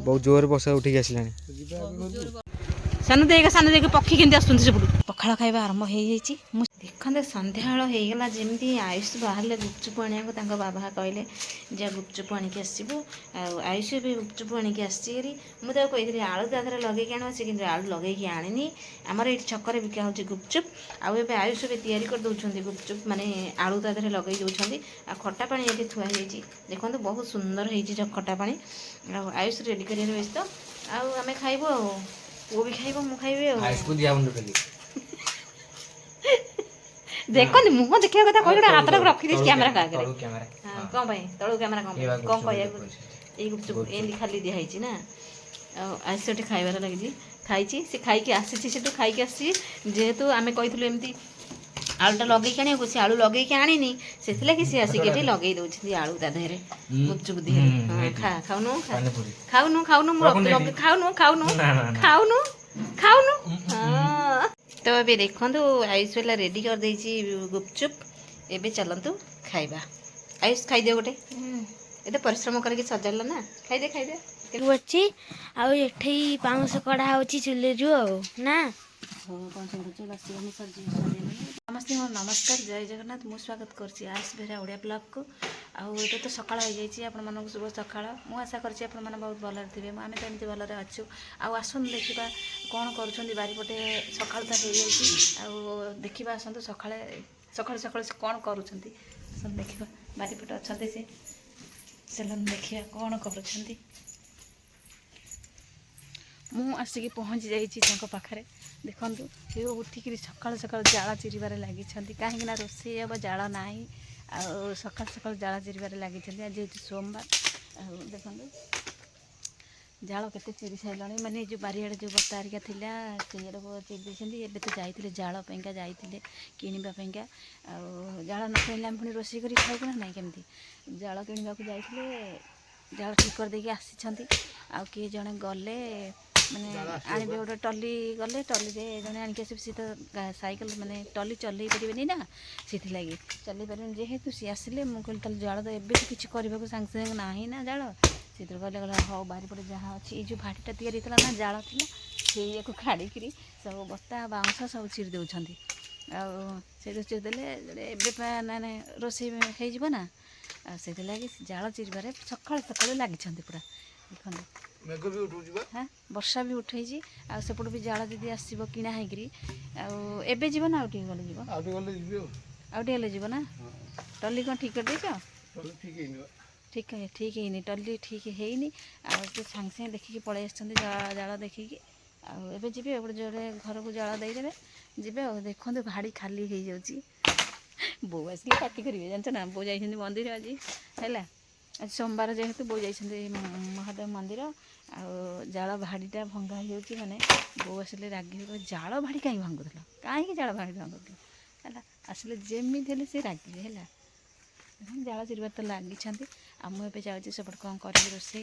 बहुत जोर बसा उठिक आसला सानू देख पक्षी केमती आसुंती सेपटू पखाड़ खाइबा आरंभ हो देखते संध्याबेल होगला जमी आयुष बाहर गुपचुप आने बाबा कहले जा गुपचुप आणिक आसबू आयुष भी गुपचुप आणिक आसी मुझे कही आलू ता लगे आण से कि आलू लगे आनी आमर ये छकर बिका हो गुपचुप आउ आयुष भी तैयारी कर दौरान गुपचुप माने आलू ता लगे दौरान आ खटा पानी ये थुआ देखो बहुत सुंदर हो खटा पानी आयुष रेडी कर व्यस्त आम खाइबू आ वो भी खाइब मु खाइबी देखो मुह देखा कथा कह हाथ रखी कैमेरा कौन तलू कैमेरा कौन कह गुपचुप एमती खाली दिखाई ना आयुष खाइबार लगी खाई सी खाई आसी से खाई आसी जेहेतु आम कही एमती आलूटा लगे आने सी आलू लगे आनी से सी आसिक लगे दौरान आलू ता देहरे गुपचुप दिहरे खा खाऊनु खाऊनु खाऊनु खाऊनु खाऊनु खाऊनु खाऊनु तो ये देखु आयुष वाला रेडी कर देछि गुपचुप एबे चलतु खाइबा आयुष खाई दे गोटे ये परिश्रम करके सजाड़ ना खाई दे अच्छी आठ पाउस कड़ा हो चुले ना समस्त नमस्कार जय जगन्नाथ मु स्वागत करछि आयुष बेहरा ओडिया ब्लॉग को आउ तो सकाळ हो जाइए आपण मानक शुभ सकाळ मु आशा करछि आपण माने बहुत भल थे आम तो एमती भल अच्छु आसन देखा कौन कर बारीपटे सकाळ तो हो जाइए देखा आसतु सकाଳେ सकाळ सकाळ से कौन करुँच देखा बारीपटे अच्छा से चलन देखा कौन कर मु आसिक पहुँची जाइए पाखे देखु ये उठिक सकाल सकाल जाला चिरबार लगी कहीं रोषे हम जाला ना सकाल सकाल जाला चिरबार लगी जेहतु सोमवार देखो जाल के चिरी सारा माने जो बारियाड़े जो बता हरिका थिला चिरी देते एवं तो जाते जालपाइका जाते किणवापाइका जाल न किणले आम पुणी रोषे कर खाऊ ना केमती जाल किणवा जाते जाल ठीक कर देके आसी किए जड़े गले माने आने गोटे टली गले टली जड़े आणिक सी तो सैकेल माने टली चल पारे ना से लगी चल पारे जेहेतु सी आसिले मुझे कहली जाल तो एवं तो किसी करने सांगे सांगे ना ना जाल से कहले कहला हाँ बारीपटे जहाँ अच्छी जो भाटीटा तैयारी होता ना जाल थी से खाड़ी सब बता बाउंश सब चिरी दौरान से चिरीदे माने रोषे होना से लगी जाल चिरबार सकाल सकाल लगी पूरा देखो हाँ वर्षा भी उठे आसपट भी जाल दीदी आसो किणा होबे जीव ना आगे गले जीव ना टली कौन ठीक कर ठीक ठीक है टली ठीक है सांगे सांगे देखिए पलि जाल देखिकी आबे जी जोड़े घर को जाल देदेवे जी देखो भाड़ी खाली हो जाऊँगी बो आसिले पार्टी करेंगे जानते ना बो जा मंदिर आज है आज सोमवार जेहेतु बो जा महादेव मंदिर आल भाड़ीटा भंगा हो माने बो आसिले रागे जाल भाड़ी कहीं भांगुल कहीं जाल भाड़ी भांगुल है आसिले जमी से रागे है जाल चिरबार तो लगी मुझे जाऊँगी सेपट कौन कर रोसे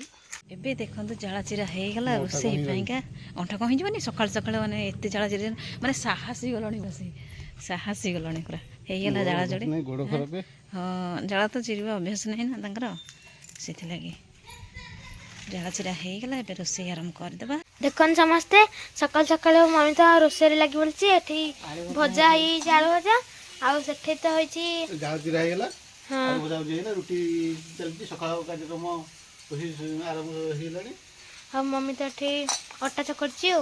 एवं देखो जाल चिरा होगला रोसईका अंठा कहीं जानी सका सका मैंने एत जाल चिर मैंने साहसी गलणी बस साहसी गलणी पूरा होगला जाल जोड़े हाँ जाल तो चिरवा अभ्यास नहीं ना से लगी जाल चिरा होगला ए रोसे आरम्भ करदे देखन समस्ते सकाल सकाल मम्मी तो रोसे लगी बोलती भजा ही जाल भजा आठ तो हो हाँ रुटी चलती सकाळ कार्यक्रम आरंभ हो हाँ मम्मी तो ये अटा चकड़ी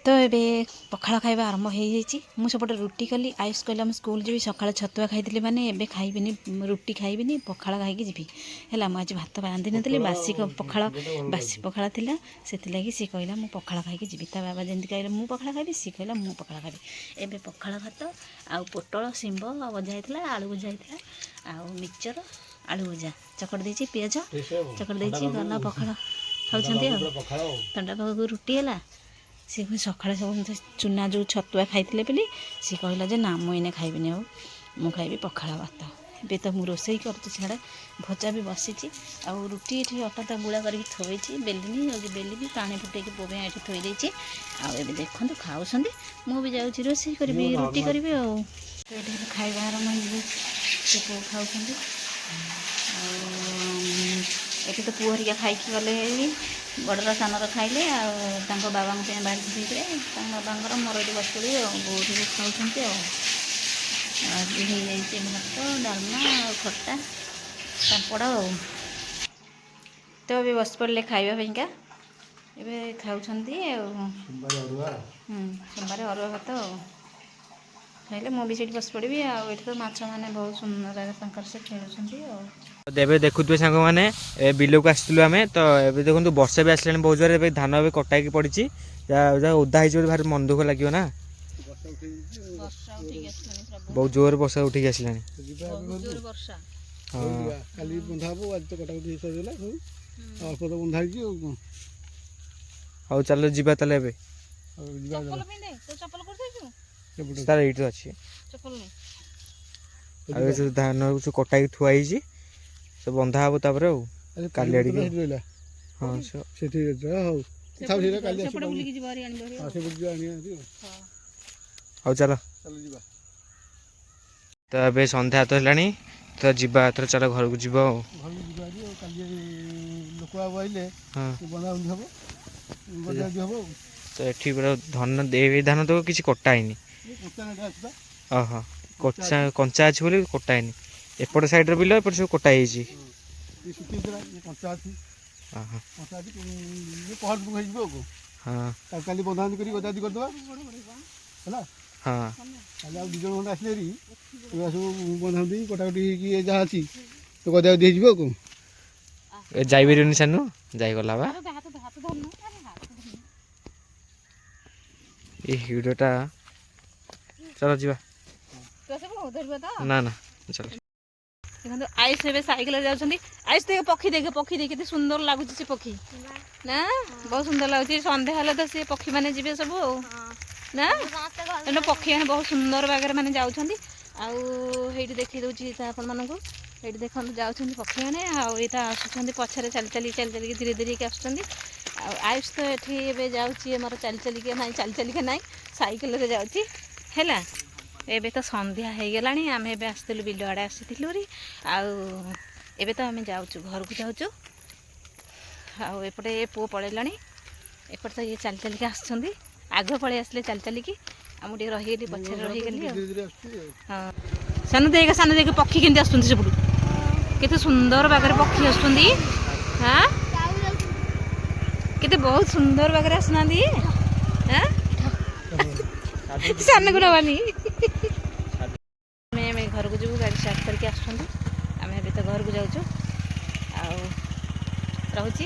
तो ये पखाड़ खाइबा आरंभ हो मुझे रुटी कली आयुष कहला हम स्कूल जी सका छतुआ खाई मैंने एवं खाइबी रुटी खाइबी पखाड़ खाई जी है मुझे भात बांधि नी बासी पखाड़ बासी पखाड़ थी से लगी सी कहला मुझे पखाड़ खाई जी बाबा जमी कहले मुझे पखाड़ खाइबी सी कहला मुझे पखाड़ खाइबी एवं पखाड़ भात आउ पोटल शिंब भजा होता आलू भजा होता आउ मिक्सचर आलू भजा चकड़ देती पिज चकड़ देती गला पखाड़ खाऊँ ठंडा पाग रुटी है सी सका सब चूना जो छतुआ खाई बोली सी कहला जे ना मुझे खाइबी मु खाइबी पखाड़ भात ଏବେ ତ ମୁଁ ରୋଷେଇ କରୁଛି ଛାଡ଼, ଭଜା ବି ବସିଛି, ଆଉ ରୁଟି ଏଠି ଅଟା ତ ଗୁଳା କରିକି ଥୋଇଛି, ବେଲିନି ବେଲିବି ପାଣି ଫୁଟେଇକି ପୁଅ ପାଇଁ ଏଠି ଥୋଇ ଦେଇଛି। ଆଉ ଏବେ ଦେଖନ୍ତୁ ଖାଉଛନ୍ତି, ମୁଁ ବି ଯାଉଛି ରୋଷେଇ କରିବି, ରୁଟି କରିବି। ଆଉ ଏଠି ଖାଇବା ଆରମ୍ଭ ହେଇଯାଇଛି, ସେ ପୁଅ ଖାଉଛନ୍ତି। ଆଉ ଏଠି ତ ପୁଅ ହେରିକା ଖାଇକି ଗଲେ, ବଡ଼ର ସାନର ଖାଇଲେ, ଆଉ ତାଙ୍କ ବାବାଙ୍କ ପାଇଁ ବାଢ଼ି ଦେଇଥିଲେ, ତାଙ୍କ ବାବାଙ୍କର ମୋର ଏଠି ବସିଥିଲି ଆଉ ବୋଉ ଏଠି ଖାଉଛନ୍ତି। ଆଉ ଆଜି ହେଇଯାଇଛି ଭାତ, ଡାଲମା ଆଉ ଖଟା, ପାମ୍ପଡ଼। ଆଉ ତ ଏବେ ବସି ପଡ଼ିଲେ ଖାଇବା ପାଇଁକା, ଏବେ ଖାଉଛନ୍ତି। ଆଉ ସୋମବାର ଅରୁଆ ଭାତ ଆଉ ଖାଇଲେ ମୁଁ ବି ସେଇଠି ବସି ପଡ଼ିବି। ଆଉ ଏଠି ତ ମାଛ ମାନେ ବହୁତ ସୁନ୍ଦର ତାଙ୍କର ସେ ଖେଳୁଛନ୍ତି। ଆଉ ଏବେ ଦେଖୁଥିବେ ସାଙ୍ଗମାନେ, ଏ ବିଲକୁ ଆସିଥିଲୁ ଆମେ, ତ ଏବେ ଦେଖନ୍ତୁ ବର୍ଷା ବି ଆସିଲାଣି ବହୁତ ଜୋରରେ। ଏବେ ଧାନ ଏବେ କଟା ହେଇକି ପଡ଼ିଛି, ଯାହା ଓଦା ହେଇଛି ବୋଲି ଭାରି ମନ ଦୁଃଖ ଲାଗିବ ନା। ବହୁତ ଜୋରରେ ବର୍ଷା ଉଠିକି ଆସିଲାଣି। କାଲି ବନ୍ଧା ହବ, ଆଜି ତ କଟାକଟି ସରିଗଲା, ଅଳ୍ପ ତ ବନ୍ଧା ହେଇଛି ଆଉ କ'ଣ। ହଉ ଚାଲ ଯିବା ତାହେଲେ ଏବେ। ତାର ଏଇଠି ଅଛି। ଆଉ ଏ ସବୁ ଧାନ ସବୁ କଟା ହେଇକି ଥୁଆ ହେଇଛି, ସବୁ ବନ୍ଧା ହବ ତାପରେ। ଆଉ କାଲି ଆଡ଼ିକି ରହିଲା। ହଁ ସେଠି ହଉ କାଲି ବୁଲିକି ଯିବ ଆଣିବ। ହଉ ଚାଲ ଯିବା। ତ ଏବେ ସନ୍ଧ୍ୟା ତ ହେଲାଣି, ତ ଯିବା ଏଥର, ଚାଲ ଘରକୁ ଯିବା। ଆଉ ଘରକୁ ଯିବା ଆଜି, ଆଉ କାଲି ଲୋକ ଆଉ ଆଇଲେ ହଁ ବନ୍ଧାବନ୍ଧି ହବ, ବନ୍ଧାବନ୍ଧି ହବ। ତ ଏଠି ପୁରା ଧାନ ତ କିଛି କଟା ହେଇନି। ଓହୋ, କଞ୍ଚା ଅଛି ବୋଲି କଟା ହେଇନି। ଏପଟ ସାଇଡ଼ର ବିଲ, ଏପଟ ସବୁ କଟା ହେଇଛି। କଞ୍ଚା ଅଛି, ଓହୋ ପହରଦିନକୁ ହେଇଯିବ ଆଉ। ହଁ, ଆଉ କାଲି ବନ୍ଧାବନ୍ଧି କରି ଗଜାଦି କରିଦେବା ହେଲା। ହଁ କାଲି ଆଉ 2 ଜଣ ଖଣ୍ଡେ ଆସିଲେ ହେରି, ଏଗୁଡ଼ା ସବୁ ବନ୍ଧାବନ୍ଧି କଟାକଟି ହେଇକି ଯାହା ଅଛି ତ ଗଜାଗଜି ହେଇଯିବ ଆଉ କ'ଣ। ଯାଇପାରିବନି ସାନୁ, ଯାଇଗଲା ବା ଏ ଭିଡ଼ିଓଟା। ଚାଲ ଯିବା। ନା ନା ଚାଲ। ଦେଖନ୍ତୁ ଆୟୁଷ ଏବେ ସାଇକେଲରେ ଯାଉଛନ୍ତି। ଆୟୁଷ ଦେଖେ ପକ୍ଷୀ, ଦେଖେ ପକ୍ଷୀ, ଦେଖେ କେତେ ସୁନ୍ଦର ଲାଗୁଛି ସେ ପକ୍ଷୀ ନା, ବହୁତ ସୁନ୍ଦର ଲାଗୁଛି। ସନ୍ଧ୍ୟା ହେଲେ ତ ସେ ପକ୍ଷୀ ମାନେ ଯିବେ ସବୁ ଆଉ ନା, ତେଣୁ ପକ୍ଷୀ ମାନେ ବହୁତ ସୁନ୍ଦର ବାଗରେ ମାନେ ଯାଉଛନ୍ତି। ଆଉ ହେଇଠି ଦେଖେଇ ଦେଉଛି ଆପଣମାନଙ୍କୁ, ହେଇଠି ଦେଖନ୍ତୁ ଯାଉଛନ୍ତି ପକ୍ଷୀ ମାନେ। ଆଉ ଏଇଟା ଆସୁଛନ୍ତି ପଛରେ ଚାଲି ଚାଲିକି ଧୀରେ ଧୀରେ ହେଇକି ଆସୁଛନ୍ତି। ଆଉ ଆୟୁଷ ତ ଏଠି ଏବେ ଯାଉଛି ଆମର ଚାଲି ଚାଲିକା ନାହିଁ, ସାଇକେଲରେ ଯାଉଛି ହେଲା। ଏବେ ତ ସନ୍ଧ୍ୟା ହେଇଗଲାଣି, ଆମେ ଏବେ ଆସିଥିଲୁ ବିଲ ଆଡ଼େ ଆସିଥିଲୁ ହେରି। ଆଉ ଏବେ ତ ଆମେ ଯାଉଛୁ, ଘରକୁ ଯାଉଛୁ। ଆଉ ଏପଟେ ପୁଅ ପଳେଇଲାଣି, ଏପଟେ ତ ଇଏ ଚାଲି ଚାଲିକି ଆସୁଛନ୍ତି। ଆଗ ପଳେଇ ଆସିଲେ ଚାଲି ଚାଲିକି, ଆଉ ମୁଁ ଟିକେ ରହିଗଲି, ପଛରେ ରହିଗଲି। ଆଉ ହଁ, ସାନୁ ଦେଖେ ପକ୍ଷୀ କେମିତି ଆସୁଛନ୍ତି ସେପଟୁ, କେତେ ସୁନ୍ଦର ବାଗରେ ପକ୍ଷୀ ଆସୁଛନ୍ତି। ହଁ, କେତେ ବହୁତ ସୁନ୍ଦର ବାଗରେ ଆସୁନାହାନ୍ତି। ସାନକୁ ନବାନି। ଆମେ ଘରକୁ ଯିବୁ, ଗାଡ଼ି ଷ୍ଟାର୍ଟ କରିକି ଆସୁଛନ୍ତି। ଆମେ ଏବେ ତ ଘରକୁ ଯାଉଛୁ, ଆଉ ରହୁଛି।